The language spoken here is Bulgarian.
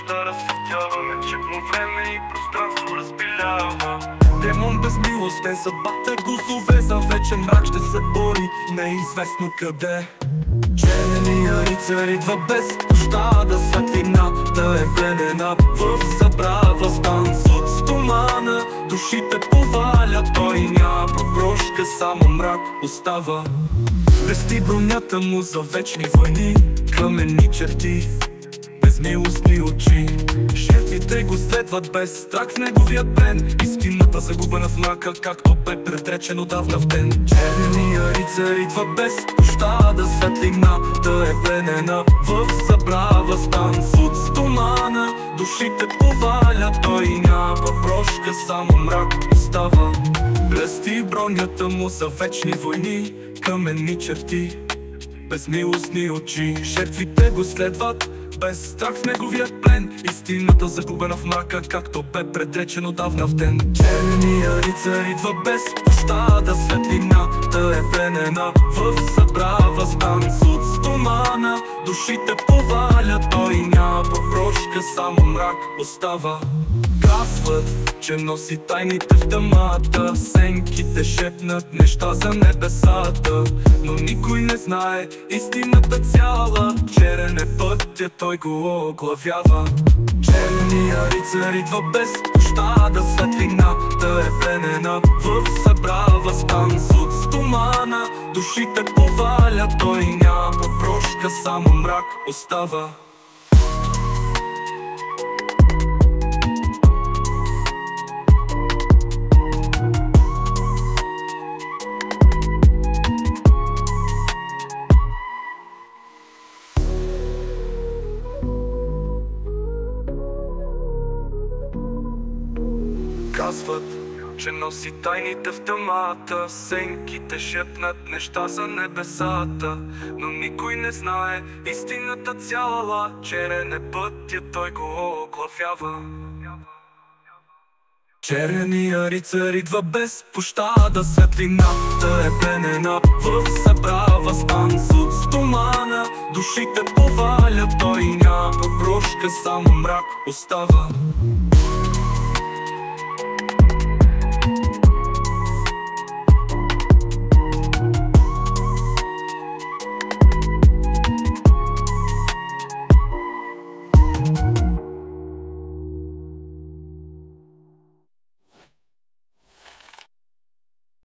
неща разсветява, нечетно време и пространство разпилява. Демон безмилостен съдбата го зове, за вечен мрак ще се бори неизвестно къде. Черния рицар идва без пощада, светлината е пленена в забрава. Стан от стомана, душите поваля, той няма прошка, само мрак остава. Блести бронята му за вечни войни, каменни черти, безмилостни очи. Жертвите го следват без страх в неговия плен, истината загубена в мрака, както бе предречен отдавна в ден. Черния рицар идва без пощада, светлината е пленена в забрава. Стан от стомана, душите поваля, той няма прошка, само мрак остава. Блести бронята му за вечни войни, каменни черти, безмилостни очи. Жертвите го следват без страх в неговия плен, истината загубена в мрака, както бе предречен отдавна в ден. Черния рицар идва без пощада, светлината е пленена в забрава. Стан от стомана, душите поваля, той няма прошка, само мрак остава. Казват, че носи тайните в тъмата, сенките шепнат неща за небесата, но никой не знае истината цяла. Черен е пътя, той го оглавява. Черния рицар идва без пощада, светлината е пленена в забрава. Стан от стомана, душите поваля, той няма прошка, само мрак остава. Казват, че носи тайните в тъмата, сенките шепнат неща за небесата, но никой не знае истината цяла. Черен е пътя, той го оглавява. Черния рицар идва без пощада, светлината е пленена в забрава. Стан от стомана, душите поваля, той няма прошка, само мрак остава.